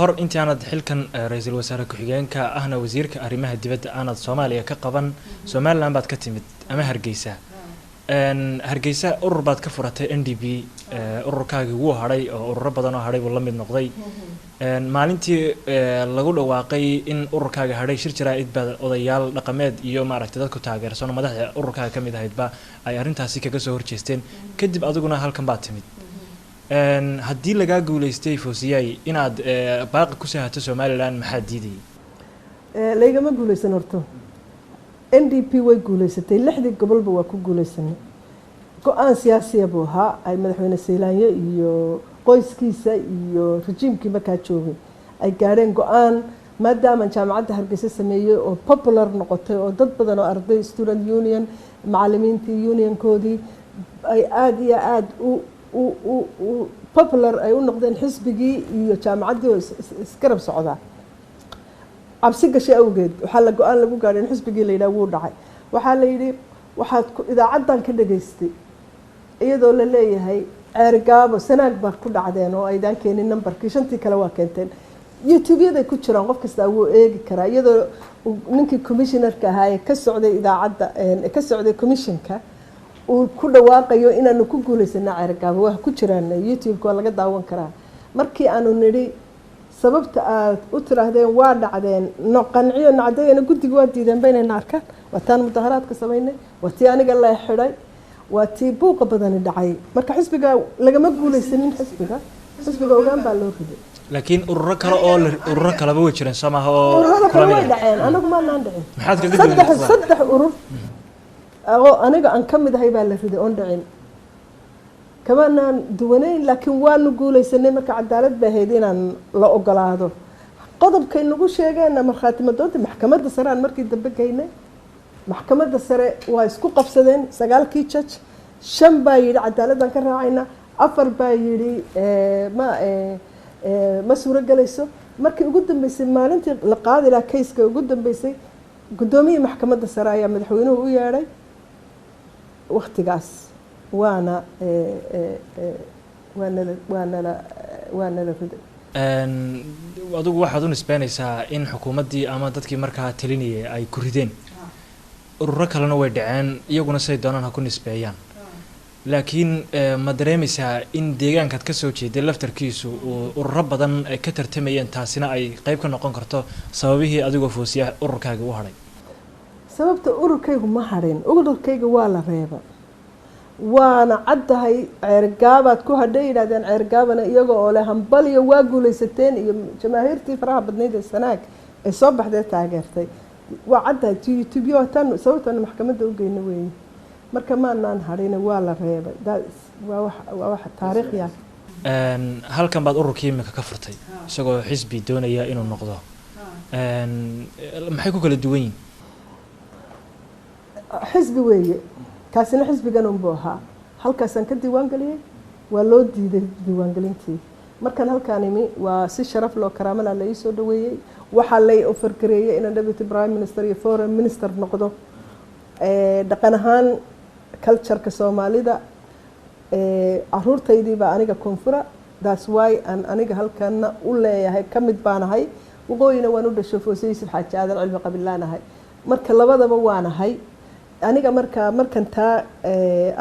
hor intii aanad xilkan ra'iisul wasaare ku-xigeenka ahna wasiirka arrimaha dibadda aanad Soomaaliya ka qaban Somaliland baad ka timid ama Hargeysa Hargeysa urur baad ka furatay NDP ururkaagii wuu haray oo ururo badan oo haray buu la mid noqday maalintii lagu dhawaaqay in ururkaaga haray shir jaraa'id baad odayaal dhaqameed iyo maaragtay dadku taageersan madaxda ururkaaga ka mid ahaydba ay arrintaasi kaga soo horjeesteen kadib adiguna halkan baad timid haddii laga guuleystay Foosiyay inaad baaqi ku saahato Somaliland maxaa diiday laygama guuleysan horto NDP way guuleysatay lixdii gobolba waa ku guuleysanay go'aan siyaasi ah buu ahaa ay madaxweyne Seylaanye iyo qoyskiisa iyo rejiimkii markaa joogay ay gaareen go'aan maadaama jaamacadda Hargeysa sameeyay oo popular noqotay oo dad badan oo arday student union macallimiintii unionkoodii ay aad iyo aad u popular ay u noqdeen xisbigii iyo jaamacaddii oo iskarab socda absi gashay awgeed waxa la go'aan lagu gaaray in xisbigii la yiraahdo wuu dhacay waxa la yiri waxaad idaacadan ka dhageystay iyadoo la leeyahay ceergaabo sanaag baa ku dhacdeen oo ay daan keenin numberkii shantii kale waa keenteen YouTube-yada ku jiraan qof kasta wuu eegi karaa iyadoo ninkii commissioner-ka ahaa ee ka socday idaacadda ka socday commission-ka uu ku dhawaaqayo inaanu ku guuleysana ceergaabo wax ku jiraan YouTube-ka laga daawan karaa markii aanu niri sababta aad u tiraahdeen waa dhacdeen qanciyo nacdayna guddiga waa diideen baynayna arkaan wataan mudaharaadka sameynay watii aniga la xidhay watii buuqa badan dhacay marka xisbiga lagama guuleysanin xisbiga ogaan baa loo riday laakiin ururo kale oo ururo kale way jireen samaha oo kala mid dhaceen anagu ma naan dhicin maxaad kaga duwan saddex urur oo aniga aan ka mid ahay baa la riday on dhicin كمان دوانين لكن وانو قولي سنة مركا عدالت بهيدين عن لا أقلاده قضب كي نقول شيء أنا مرخاتي مدود محكمة السرعة مركي دبك هنا محكمة السرعة واسكو قفصدين سجال كيتش شم بايري عدالت ذكر عينا أفر بايري ما سورة جلسه مركي قدام بيسي ما أنت لقاضي لا كيس قدام بيسي قدامي محكمة السرعة مدحوينه وياري وقت قاس وانا لفد adigu waxaad u nisbaynaysaa in xukuumaddii ama dadkii markaa talinayay ay ku rideen ururo kalena way dhaceen iyaguna say doonaan ha ku nisbeeyaan laakiin ma dareemaysaa in deegaankaad ka soo jeeday laftarkiisu ururo badan ay ka tartamayeen taasina ay qayb ka noqon karto sababihii adigoo Foosiya ururkaaga u haray sababta ururkaygu ma harin ururkayga waa la reeba وانا عدهاي عرقابات كو هدي يراhdeen عرقابنا iyagoo oo leh hambal iyo waa guuleysateen iyo jamaahiirtii faraha badneyd sanaag ay soo baxday taageertay waa cadda YouTube tan sababtan maxkamadda u geeyna weey marka ma aanan harina waa la reebay waa wax taariikhi ah halkan baad ururkii imika ka furtay isagoo xisbi doonaya inuu noqdo maxay ku kala duwan yihiin xisbi weeye kaasina xisbigan uu boohaa halkaasaan ka diiwaan galiyay waa loo diiday diiwaan galintii markan halkaanimi waa si sharaf loo karaamada la ii soo dhaweeyay waxa la ii offer gareeyay inaan deputy prime minister iyo foreign minister noqdo dhaqan ahaan culture-ka Soomaalida aruurtaydii baa aniga koonfura that's why aan aniga halkaana u leeyahay kamid baanahay waqooyina waan u dhashay Foosiyay xaaji aadan cilmi qabilaanahay marka labadaba waanahay aniga markan taa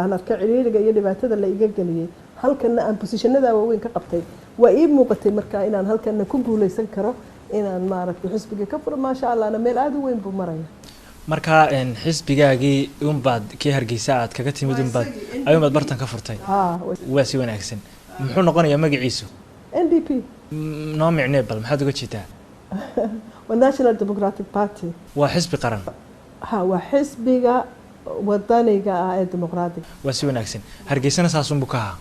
aan arkay ciriiriga iyo dhibaatada la iga galiyay halkan aan positionada waaweyn ka qabtay waa ii muuqatay marka inaan halkan ku guuleysan karo inaan maaragtay xisbiga ka furo ma sha Allah ana meel aad u weyn buu maraya marka xisbigaagii baad kii Hargeysa aad kaga timid baad bartan ka furtay waa si wanaagsan muxuu noqonayaa magaciisu NDP noo micnee bal maxaad uga jeedaa waa National Democratic Party waa xisbi qaran وحزبها wadaniga ee dimuqraadiga waa si wanaagsan Hargeysana saasun buu ka ahaa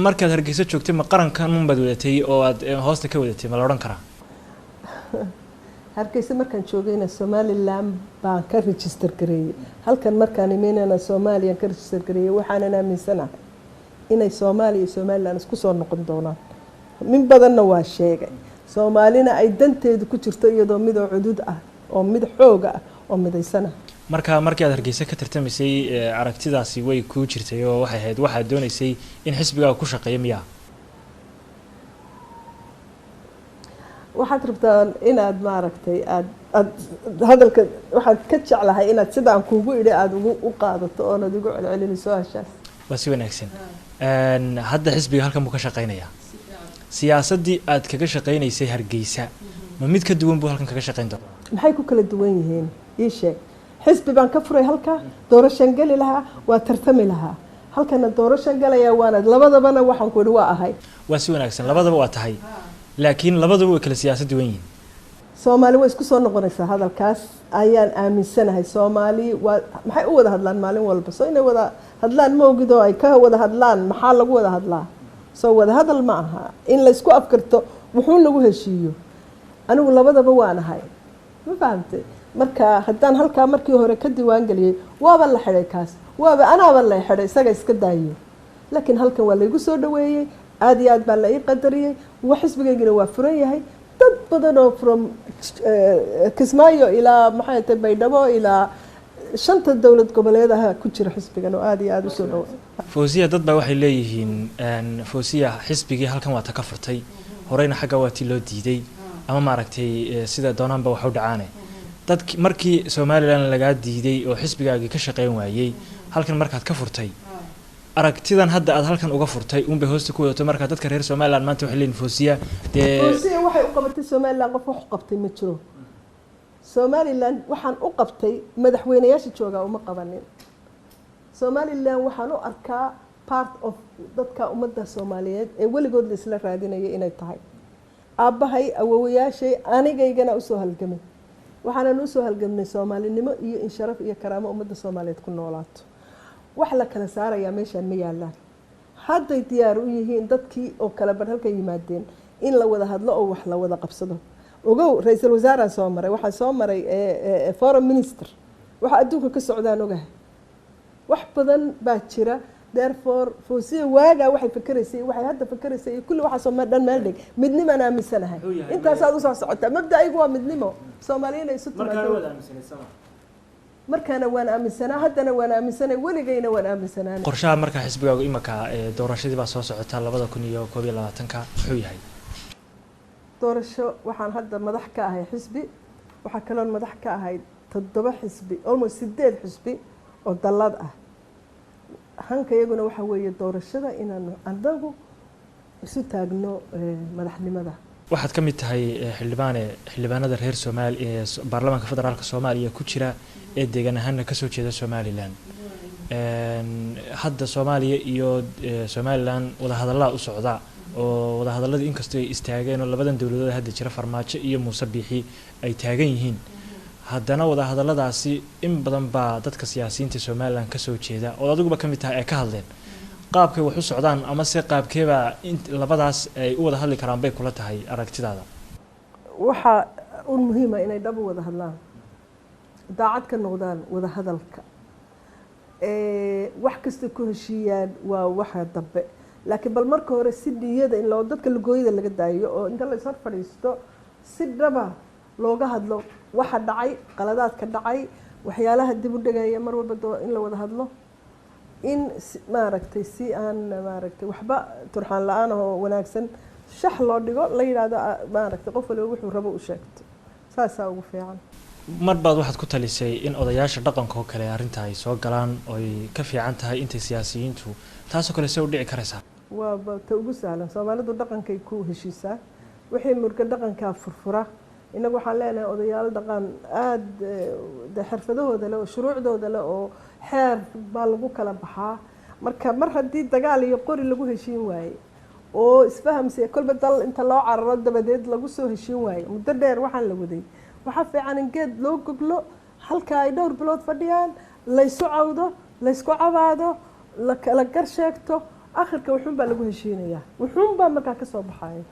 markaad Hargeysa joogtay ma qarankan un baad wadatay oo aad hoosta ka wadatay ma la oran karaa Hargeysa markaan joogayna Somaliland baan ka register gareeyay halkan markaan imeynana Soomaaliya ka register gareeyay waxaan aaminsanahay inay Soomaaliya iyo Somaliland isku soo noqon doonaan min badanna waa sheegay Soomaalina ay danteedu ku jirto iyadoo mid cudud ah oo mid xoog ah oo midaysana markii aad Hargeysa ka tartamisay aragtidaasi way ku jirtay oo waxay ahayd waxa doonaysay in xisbiga ku shaqeeyo miyaa waxaad rabtaa inaad maaragtay aad hadalka waxaad ka jeclahay inaad sidaan kuugu idhi aada u qaadato oonad ugu celcelinayso hashaas waa si wanaagsan hadda xisbiga halkan buu ka shaqaynayaa siyaasaddii aad kaga shaqaynaysay Hargeysa ma mid ka duwan buu halkan kaga shaqayn doonaa maxay ku kala duwan yihiin ii sheeg xisbi baan ka furay halka doorashan gali lahaa waa tartami lahaa halkana doorashan galaya waana labadabana waxaan ku idhi waa ahay waa si wanaagsan labadaba waa tahay laakiin labadaba way kala siyaasad duwan yihiin Soomaali way isku soo noqonaysaa hadalkaas ayaan aaminsanahay Soomaali waa maxay u wada hadlaan maalin walba soo inay wada hadlaan ma ogido ay ka wada hadlaan maxaa lagu wada hadlaa soo wada hadal ma aha in la isku afkarto wuxuu lagu heshiiyo anigu labadaba waan ahay ma fahamtay marka haddaan halkaa markii hore ka diiwaan galiyay waaba la xidhay kaas waaba anaaba la xidhay isaga iska daayo laakiin halkan waa laygu soo dhaweeyey aad iyo aad baa la ii qadariyey wax xisbigaygina waa furan yahay dad badan oo from Kismaayo ilaa maxay tahay Baydhabo ilaa shanta dawlad goboleedaha ku jira xisbigan oo aad iyo aad u soo dhaw Fawziya dad baa waxay leeyihiin Fawziya xisbigii halkan waa ta ka furtay horeyna xagga waa tii loo diiday ama maaragtay sida doonaanba wax u dhacaanay dadki markii Soomaaliland laga diiday oo xisbigaagii ka shaqeyn waayay halkan markaad ka furtay aragtidan hadda aad halkan uga furtay un bay hoosta ku wadato marka dadka reer Soomaaliland maanta waxay leeyihiin Fawziya waxay u qabatay Soomaaliland qof wax qabtay ma jiro Soomaaliland waxaan u qabtay madaxweynayaasha jooga uma qabanin Soomaaliland waxaan u arkaa part of dadka ummadda Soomaaliyeed ee weligood la isla raadinayay inay tahay aabahay awowayaashay anigaygana u soo halgamay waxaan u soo halgamnay Soomaalinimo iyo in sharaf iyo karaamo ummadda Soomaaliyeed ku noolaato wax la kala saaraya meeshan ma yaalaan hadday diyaar u yihiin dadkii oo kala bar halka yimaadeen in la wada hadlo oo wax la wada qabsado ogow ra'iisul wasaaraha soo maray waxa soo maray foreign minister waxa adduunka ka socdaan ogahay wax badan baa jira therefore Fawziya waaga waxay fikiraysay waxay hadda fikiraysay kulli waxa soo dhan meel dhig midnimo aan aaminsanahay intaas aad u soo socotaa mabda'aygu waa midnimo Soomaaliyeed isu timaado markaana waan aaminsanaa haddana waan aaminsanay weligayna waan aaminsanaa qorshaha marka xisbigaagu imaka doorashadii baa soo socota 2021 wuxuu yahay doorasho waxaan hadda madax ka ahay xisbi waxa kale oo madax ka ahay 7 xisbi almost 8 xisbi oo dalad ah hanka iyaguna waxa weeye doorashada inaan andagu isu taagno madaxnimada waxaad ka mid tahay xildhibaanada reer Soomaaliya ee baarlamaanka federaalka Soomaaliya ku jira ee deegaan ahaan ka soo jeeda Soomaaliland hadda Soomaaliya iyo Soomaaliland wada hadallada u socda oo wada hadalladii inkastoo ay istaageen oo labadan dawladood hadda jira Farmaajo iyo Muuse Biixi ay taagan yihiin haddana wada hadalladaasi in badan baa dadka siyaasiyiinta Soomaaliland ka soo jeeda oo adigu ka mid tahay ay ka hadleen qaabkay wax u socdaan ama se qaabkeeba labadaas ay u wada hadli karaan bay kula tahay aragtidaada waxa uu muhiim ah inay dhab wada hadlaan daacad ka noqdaan wada hadalka wax kasta ku heshiiyaan waa waxa dambe laakiin bal marka hore si dhiyada in loo dadka lagooyada laga daayo oo inta la isar fadhiisto si dhaba looga hadlo waxa dhacay qaladaadka dhacay waxyaalaha dib u dhigaya mar walba in la wada hadlo in maaragtay si aan maaragtay waxba turxaan la'aan oo wanaagsan shax loo dhigo la yiraahdo maaragtay qof walba wuxuu rabo u sheegto saasa ugu fiican marbaad waxaad ku talisay in odayaasha dhaqanka oo kale arinta ay soo galaan oo ay ka fiican tahay intay siyaasiyiintu taasoo kale soo dhici karaysaa waa ta ugu sahlan Soomaalidu dhaqankay ku heshiisaa wixii murka dhaqanka furfura inagu waxaan leenahay odayaal dhaqan aad xirfadahooda leh oo shuruucdooda leh oo xeer baa lagu kala baxaa marka mar haddii dagaal iyo qori lagu heshiin waaye oo isfahamsi kolba dal inta loo cararo dabadeed lagu soo heshiin waaye muddo dheer waxaan la waday waxa fiican in geed loo goglo halka ay dhowr bilood fadhiyaan la isu cawdo la isku cabaado la kala gar sheegto akhirka wuxuun baa lagu heshiinayaa wuxuun baa markaa ka soo baxaya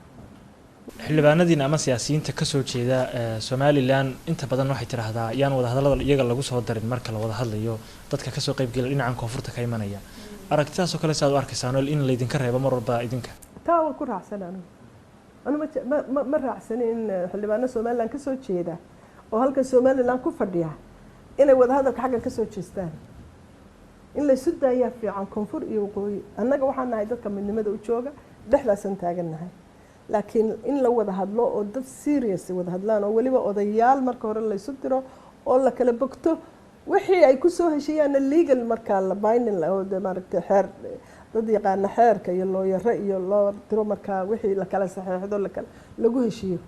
xildhibaanadiina ama siyaasiyiinta ka soo jeeda Soomaaliland inta badan waxay tiraahdaa yaan wada hadallada iyaga lagu soo darin marka la wada hadlayo dadka ka soo qayb galay dhinacan koonfurta ka imanaya aragtidaas oo kale saad u arkaysaan in la idinka reebo mar walba idinka taa waan ku raacsanaa anu ma raacsan in xildhibaanada Soomaaliland ka soo jeeda oo halka Soomaaliland ku fadhiya inay wada hadalka xagga ka soo jeestaan in la isu daayaa fiican koonfur iyo waqooyi annaga waxaan nahay dadka midnimada u jooga dhexdaasan taaganahay laakiin in la wada hadlo oo dad serious wada hadlaan oo weliba odayaal marka hore la isu diro oo la kala bogto wixii ay ku soo heshiiyaana legal markaa la binding oo maaragtay xeer dad yaqaana xeerka iyo looyaro iyo loo diro markaa wixii la kala saxeexdo lagu heshiiyo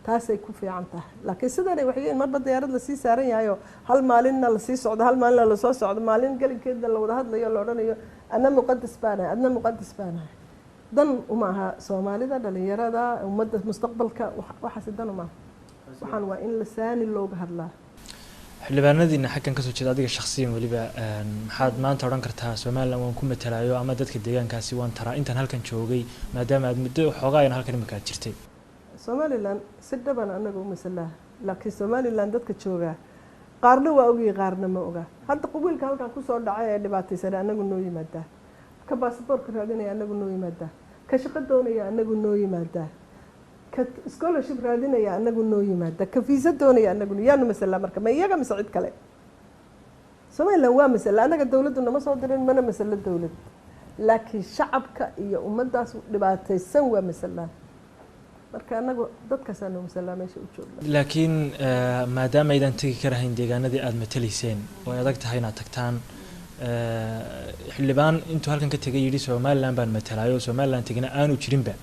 taasay ku fiican tahay laakiin sidan ay waxay marba diyaarad la sii saaran yahay oo hal maalinna la sii socdo hal maalinna la soo socdo maalin galinkeeda la wada hadlayo la odhanayo ana muqadas baanahay adna muqadas baanahay dan uma aha soomaalida dhalinyarada ummadda mustaqbalka waxaasi dan uma aha waxaan waa in la saani looga hadlaa xildhibaanadiina xaggan kasoo jeeda adiga shakhsiyan weliba maxaad maanta odhan kartaa somaliland waan ku matalayo ama dadka deegaankaasi waan taraa intaan halkan joogay maadaama aad muddo xoogaa ayna halkan imika aad jirtay somaliland si dhaban anaga u masalaa laakiin somaliland dadka joogaa qaarna waa ogii qaarna ma oga hadda qabiilka halkan kusoo dhacay ee dhibaataysanay anagu noo yimaadaa ka baasaboorka raadinaya anagu noo yimaadaa ka shaqo doonaya anagu noo yimaadaa ka scholarship raadinaya anagu noo yimaadaa ka visa doonaya anagu yaanu masalaa marka ma iyaga mise cid kale somaliland waa masala anaga dawladdu nama soo dirin mana masalo dawlad laakiin shacabka iyo ummaddaas dhibaataysan waa masalaa marka anagu dadkaasaanu masalaa meesha u joogna laakiin maadaama aydan tegi karahayn deegaanadii aada matalayseen oo ay adag tahay inaad tagtaan xildhibaan intuu halkan ka tegay yidhi somaliland baan matalayo somaliland tegina aanu jirinba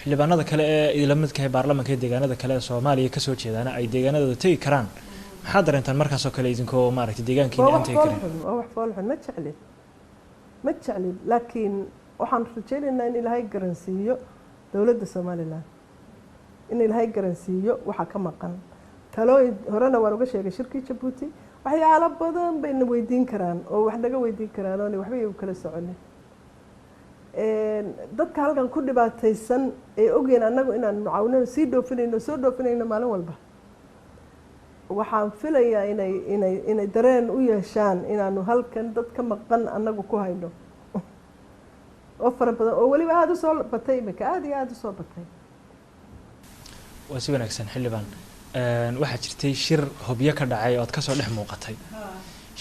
xildhibaanada kale ee idila midkahay baarlamanka ee deegaanada kale ee soomaaliya kasoo jeedaana ay deegaanadooda tegi karaan maxaad dareentaan markaasoo kale idinkoo maaragtay deegaankiina aan tegi karin waa wax foolxun ma jeclin laakiin waxaan rajaynaynaa in ilaahay garansiiyo dowladda somaliland in ilaahay garansiiyo waxaa ka maqan talooyin horena waan uga sheegay shirkii jabuuti waxyaalo badan bayna weydiin karaan oo wax naga weydiin karaan oo waxba iyagu kala soconin dadka halkan ku dhibaataysan ee ogeen annagu inaan mucaawinano sii dhoofinayno soo dhoofinayno maalin walba waxaan filayaa inay dareen u yeeshaan inaanu halkan dad ka maqan annagu ku hayno oo fara badan oo weliba aada usoo batay imika aada iyo aada usoo batay waa si wanaagsan xildhibaan waxaa jirtay shir hobyo ka dhacay oo aad kasoo dhex muuqatay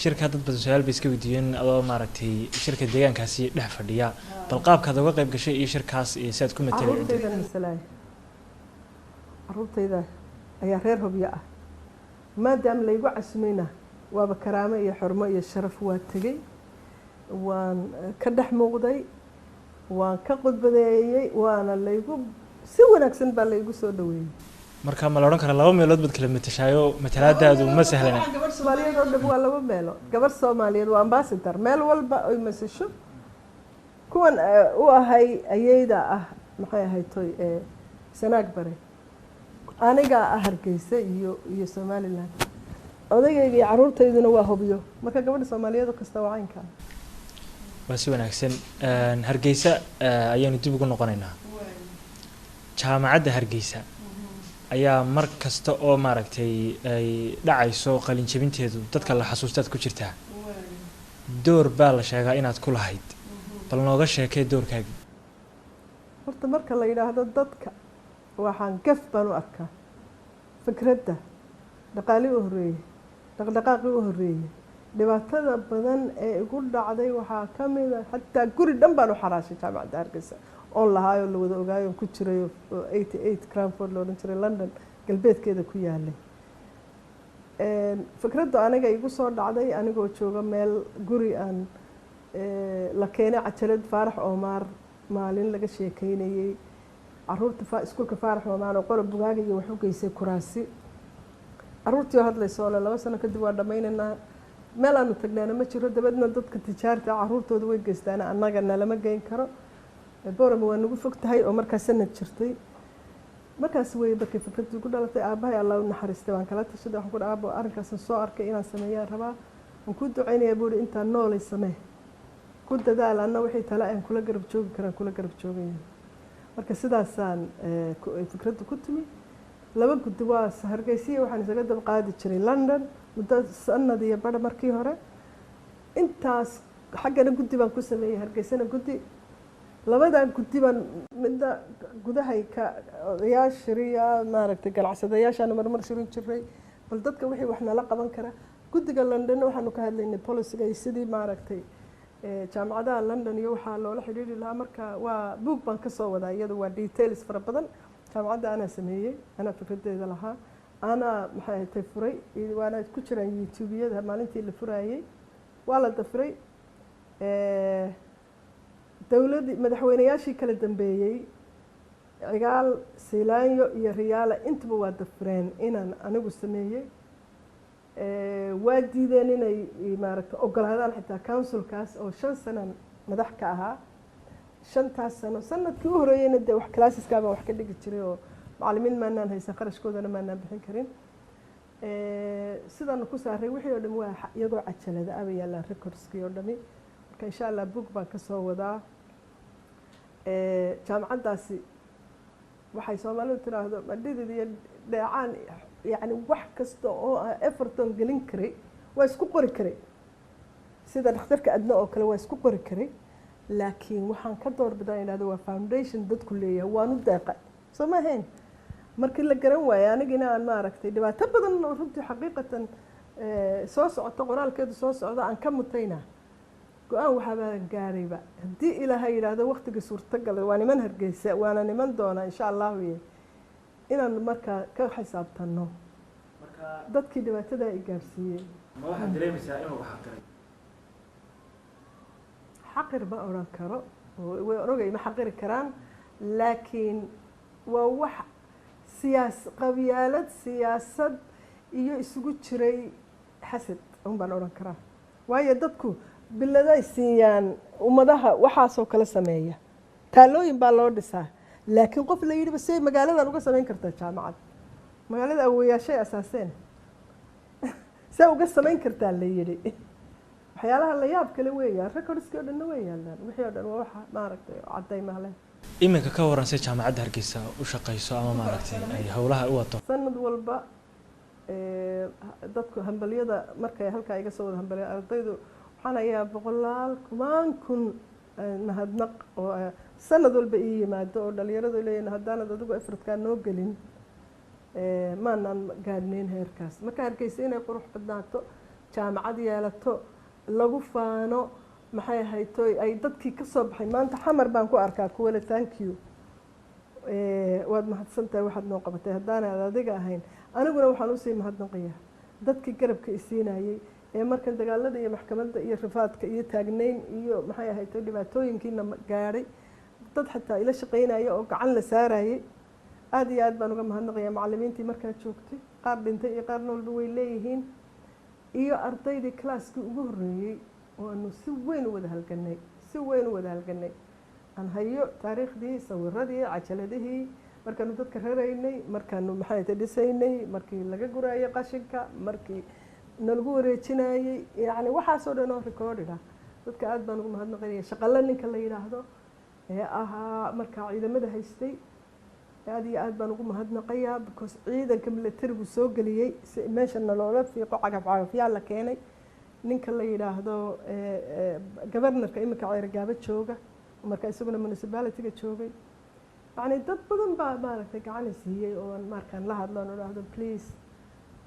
shirkaa dad badan su-aal bay iska weydiiyeen adoo maaragtay shirka deegaankaasi dhex fadhiya bal qaabkaad uga qayb gashay iyo shirkaas iyo si aad ku matalay caruurtayda ayaa reer hobyo ah maadaama laygu casumayna waaba karaamo iyo xormo iyo sharaf waa tegey waan ka dhex muuqday waan ka qudbadeeyey waana laygu si wanaagsan baa laygu soo dhaweeyey marka ma la odhan karaa laba meelood baad kala matashaayo matalaadaadu ma sahlana gabar soomaaliyeed oo dhan waa laba meelo gabar soomaaliyeed waa ambassador meel walba oy masasho kuwan u ahay ayeyda ah maxay ahayd toy sanaag bare anigaa ah hargeysa iyo somaliland odagayga iyo caruurtayduna waa hobyo marka gabadha soomaaliyeed kasta waa caynkaa waa si wanaagsan hargeysa ayaanu dib ugu noqonaynaa jaamacadda hargeysa ayaa mar kasta oo maaragtay ay dhacayso qalin jabinteedu dadka la xasuustaad ku jirtaa door baa la sheegaa inaad ku lahayd bal nooga sheekee doorkaagii horta marka la yidhaahdo dadka waxaan gaf baan u arkaa fikradda dhaqaalii u horreeyey dhaqdhaqaaqii u horreeyey dhibaatada badan ee igu dhacday waxaa ka mid a xataa guri dhan baan u xaraashay jaamacadda hargeysa oon lahaayoo la wada ogaayo ku jiray oo 88 cranford la odhan jiray london galbeedkeeda ku yaalay fikraddu aniga igu soo dhacday anigoo jooga meel guri aan la keenay cajalad faarax oomaar maalin laga sheekeynayey caruurta iskuulka faarax oomaar oo qolob bugaaga iyo wax u geysay kuraasi caruurtii oo hadlaysa oo le 2 sano kadib waa dhammaynaynaa meel aanu tagnaana ma jiro dabeedna dadka tijaarta caruurtooda way geystaan annaga nalama geyn karo boorama waa nagu fog tahay oo markaas sanad jirtay markaas wey markay fikraddu ku dhalatay aabbahay allah u naxariistay waan kala tashaday waxaan ku dhaha aabbo arrinkaasan soo arkay inaan sameeyaan rabaa waan ku ducaynayaa buuri intaan noolay samee ku dadaal anna wixii tale aan kula garab joogi karaan kula garab joogaya marka sidaasaan fikraddu ku timi 2 guddi waa hargeysiya waxaan isaga dab qaadi jiray london muddo sanad iyo badha markii hore intaas xaggana guddi baan ku sameeyey hargeysana guddi labadan guddi baan midda gudahay ka odayaasha shiriya maaragtay ganacsadayaashaanu marmar shirin jiray bal dadka wixii wax nala qaban kara guddiga london waxaanu ka hadlaynay policyga iyo sidii maaragtay jaamacadaha London iyo waxaa loola xiriiri lahaa marka waa book baan ka soo wadaa iyadu waa details fara badan jaamacadda ana sameeyay ana fikradeeda lahaa ana maxay tahay furay waana ku jiraan YouTube-yada maalintii la furayay waa la dafiray dawladda madaxweynayaashii kala dambeeyay cigaal Siilaanyo iyo Riyaala intaba waa dafireen inaan anigu sameeyay waa diideen inay maaragtay ogolaadaan xitaa councilkaas oo 5 sano madax ka ahaa 5 sano sanadkii u horeeyayna dee wax classeskaaba wax ka dhigi jiray oo macallimiin maanaan haysan qarashkoodana maanaan bixin karin sidaan ku saaray wixii oo dhan waa iyagoo cajalada ah yaalaan recordskii oo dhami marka insha Allah book baan ka soo wadaa jaamacadaasi waxay Soomaalidu tiraahdo madhidid iyo dheecaan يعني wax kasta oo Everton gelin karay waa isku qori karay sida dhakhtarka adna oo kale waa isku qori karay laakiin waxaan ka doorbidaa inaad waa foundation dadku leeyahay waanu deeqay Soomaaliland markii la garan waayay anigina aan ma aragtay dhibaato badan oo runtii xaqiiqatan soo socota qoraalkeedu soo socda aan ka mutayna go'aan waxa baan gaarayba hadii Ilaahay yiraahdo waqtiga suurtagal waa niman Hargeysa waana niman doona insha Allah inaan marka ka xisaabtano marka dadkii dhibaatada ay gaarsiiyay ma waxa dareemaysaa inuu xaqiray xaqir ba oran karo way orogay ma xaqiri karaan laakiin waa wax qabyaalad siyaasad iyo isugu jiray xasad baan oran karaa waayo dadku biladay siiyaan ummadaha waxaas oo kala sameeya taalooyin baa loo dhisaa laakiin qof la yiri basay magaaladan uga sameyn kartaa jaamacad magaalada awoyaashay asaaseen saa uga sameyn kartaa la yiri waxyaalaha la yaab kale weeyaan recordskii oo dhan weeyaan wixii oo dhan waa waxa ma aragtay caday maale iminka ka waran si jaamacadda Hargeysa u shaqeyso ama ma aragtay ay hawlaha u wato sanad walba dadku hambaliyada markay halka iga soo wada hambaliyo ardaydu waxaan ayaa boqolaal kun mahadnaq oo sanad walba ii yimaado oo dhalinyaradu leeyahay haddaanad adigu Afrika noo gelin maanan gaadhnayn heerkaas marka Hargeysa inay qurux badnaato jaamacad yeelato lagu faano maxay hayto ay dadkii ka soo baxay maanta xamar baan ku arkaa kuwa thank you waad mahadsantahay waxaad noo qabatay haddaanad adiga ahayn aniguna waxaan u sii mahadnaqayaa dadkii garabka isiinayay marka dagaalada iyo maxkamadda iyo rifaadka iyo taagnayn iyo maxay hayto dhibaatooyinkiina gaaray dad xataa ila shaqeynaya oo gacan la saarayay aad iyo aad baan uga mahadnaqayaa macallimiintii markaa joogtay qaar dhintay iyo qaar noolba way leeyihiin iyo ardaydii classkii ugu horeeyay oo aanu si weyn u wada halganay aan hayo taariikhdii sawiradii cajaladihii markaanu dadka raraynay markaanu maxay tahay dhisaynay markii laga gurayay qashinka markii nalagu wareejinayay yani waxaas oo dhan oo recorded ah dadka aad baan ugu mahadnaqayaa shaqale ninka la yiraahdo ahaa marka ciidamada haystay aad iyo aad baan ugu mahadnaqayaa because ciidanka militarigu soo galiyay meesha loola fiiqo cagaf-cagafyaal la keenay ninka la yiraahdo governorka imika Ceergaaba jooga marka isaguna municipality-ga joogay yani dad badan baa maaragtay gacan siiyay oo markaan la hadlo oo raahdo please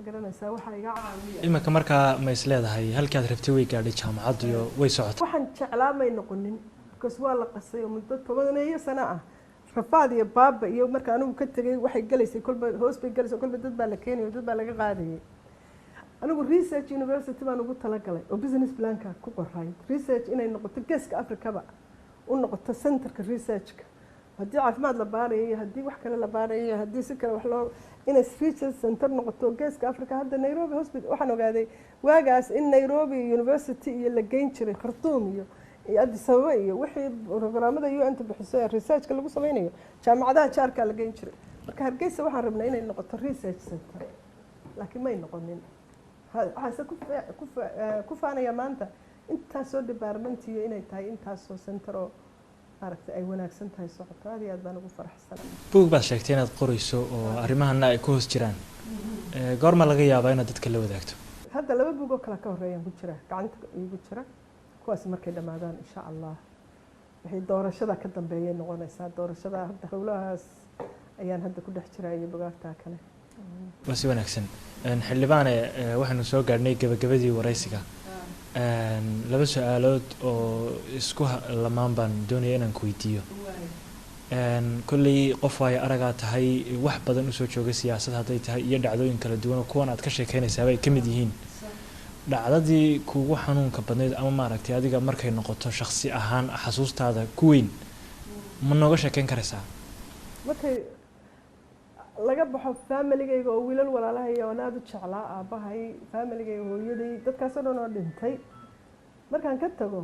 garanaysaa waxa iga caawiya iminka markaa ma is leedahay halkii aad rabtay way gaadhay jaamacad iyo way socotay waxaan jeclaa may noqonin because waa la qasay muddo 10 sano ah rafaad iyo baaba iyo marka anigu ka tagay waxay galaysay kolba hoos bay galaysay kolba dad baa la keenay dad baa laga qaadayay anigu research university baan ugu talagalay oo business plan-ka ku qoray research inay noqoto geeska Afrikaba u noqoto centerka research-ka haddii caafimaad la baarayo haddii wax kale la baarayo haddii si kale wax loo inay research center noqoto geeska Afrika hadda Nairobi hospital waxaan ogaaday waagaas in Nairobi University iyo la geyn jiray Khartoum iyo Addis Ababa iyo wixii programada UN bixiso research-ka lagu sameynayo jaamacadaha jaarka la geyn jiray marka Hargeysa waxaan rabnaa inay noqoto research center laakiin may noqonin waxaan ku faanaya maanta intaas soo department iyo inay tahay intaas soo center oo aragtay ay wanaagsan tahay socoto aad iyo aad baan ugu faraxsanahay buug baad sheegtay inaad qorayso oo arrimahana ay ku hoos jiraan goorma laga yaabaa inaad dadka la wadaagto hadda 2 buug oo kala ka horeeyaan ku jira gacanta igu jira kuwaas markay dhamaadaan insha Allah waxay doorashada ka dambeeyay noqonaysaa doorashada hadda howlahaas ayaan hadda ku dhex jiraa iyo bugaagta kale waa si wanaagsan xildhibaane waxaanu soo gaarnay gabagabadii wareysiga laba su'aalood oo isku lamaan baan doonaya inaan ku weydiiyo kolley qof waayo aragaa tahay wax badan usoo jooga siyaasad hadday tahay iyo dhacdooyin kala duwan kuwan aad ka sheekeynaysaa bay ka mid yihiin dhacdadii kuugu xanuunka badnayd ama maaragtay adiga markay noqoto shakhsi ahaan xasuustaada ku weyn ma nooga sheekeyn karaysaa markay laga baxo familigayga oo wiilal walaalahaya oo aad u jeclaa aabbahay familigayga hooyaday dadkaasoo dhan oo dhintay markaan ka tago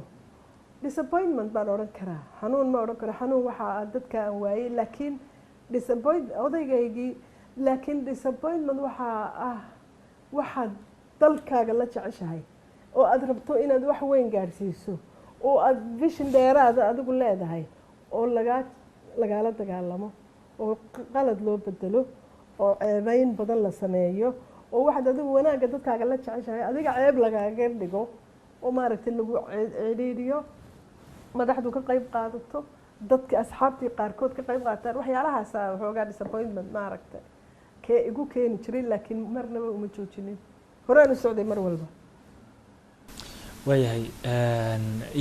disappointment baan odhan karaa xanuun ma odhan karo xanuun waxaa dadka aan waayey laakiin odaygaygii laakiin disappointment waxaa ah waxaad dalkaaga la jeceshahay oo aad rabto inaad wax weyn gaadhsiiso oo aad vision dheeraada adigu leedahay oo lagaala dagaalamo oo qalad loo bedelo oo ceebayn badan la sameeyo oo waxaad adigu wanaagga dadkaaga la jeceshahay adiga ceeb lagaaga dhigo oo maaragtay lagu ciriiriyo madaxdu ka qayb qaadato dadka asxaabtii qaarkood ka qayb qaataan waxyaalahaasa waxoogaa disappointment maaragtay kee igu keeni jiray laakiin marnaba uma joojinin horaan u socday mar walba waayahay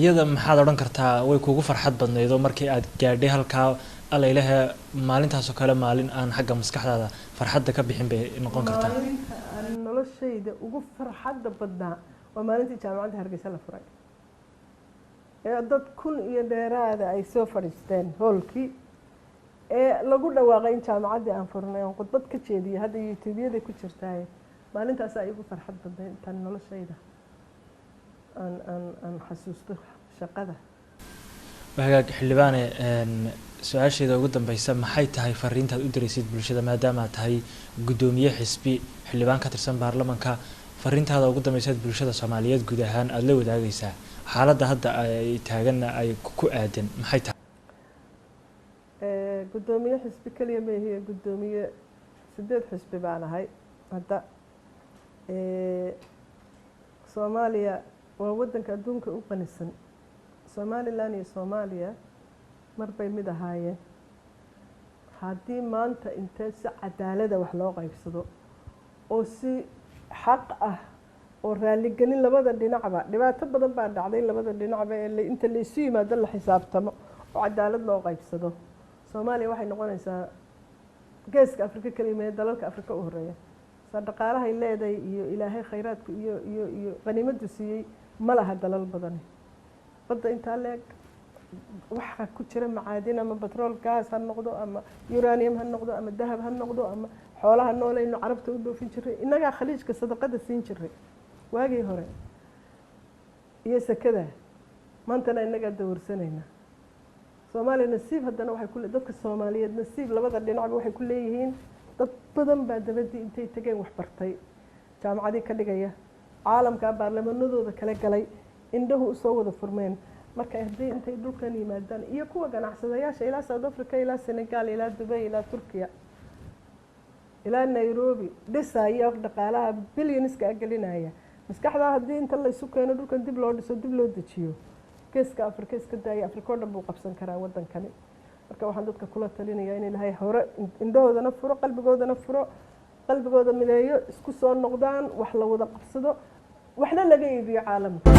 iyada maxaad odhan kartaa way kuugu farxad badnaydoo markii aad gaadhay halkaa alaylaha maalintaasoo kale maalin aan xagga maskaxdaada farxadda ka bixin bay noqon kartaa maalinta aan noloshayda ugu farxadda badnaa waa maalintii jaamacadda Hargeysa la furay ee dad kun iyo dheeraada ay soo fadhiisteen hoolkii ee lagu dhawaaqay in jaamacaddii aan furnay oon khudbad ka jeediyay hadda youtube-yada ku jirtaay maalintaas ay ugu farxad badnayd intaan noloshayda aan xasuusto shaqada hagaag xildhibaane su-aasheeda ugu dambeysa maxay tahay fariintaad u diraysid bulshada maadaama aad tahay guddoomiye xisbi xildhibaan ka tirsan baarlamanka fariintaada ugu dambeysaad bulshada Soomaaliyeed guud ahaan aad la wadaagaysaa xaaladda hadda ay taaganna ay ku aadan maxay tahay guddoomiye xisbi kaliya ma yahay guddoomiye 8 xisbi baan ahay hadda Soomaaliya waa wadanka adduunka u qanisan Somaliland iyo Soomaaliya marbay mid ahaayeen haddii maanta intee si cadaalada wax loo qaybsado oo si xaq ah oo raaligelin labada dhinacba dhibaato badan baa dhacday labada dhinacba ee inta la isu yimaado la xisaabtamo oo cadaalad loo qaybsado Soomaaliya waxay noqonaysaa geeska Afrika kaliya dalalka Afrika u horeeya dhaqaalaha leedahay iyo ilaahay khayraadku iyo qaniimadu siiyay ma laha dalal badan badda inta leeg waxa ku jira macaadin ama petrol gas ha noqdo ama uranium ha noqdo ama dahab ha noqdo ama xoolaha nool ee carabta u dhoofin jiray inaga khaliijka sadaqada siin jiray waagii hore iyo sakada maantana inaga dawrsanayna Soomaaliya nasiib haddana waxay ku dadka Soomaaliyeed nasiib labada dhinacba waxay ku leeyihiin dad badan baa dabadii intay tageen wax bartay jaamacadii ka dhigaya caalamka baarlamanadooda kala galay indhahu u soo wada furmeen marka haddii intay dhulkan yimaadaan iyo kuwa ganacsadayaasha ilaa South Africa ilaa Senegal ilaa Dubai ilaa Turkiya ilaa Nairobi dhisaya dhaqaalaha billions-ka gelinaya maskaxda haddii inta la isu keeno dhulkan dib loo dhiso dib loo dejiyo geeska Afrika iska daaya Afrika oo dhan buu qabsan karaa wadankani marka waxaan dadka kula talinayaa in ilaahay hore indhahoodana furo qalbigooda mideeyo isku soo noqdaan wax la wada qabsado waxna laga iibiyo caalamka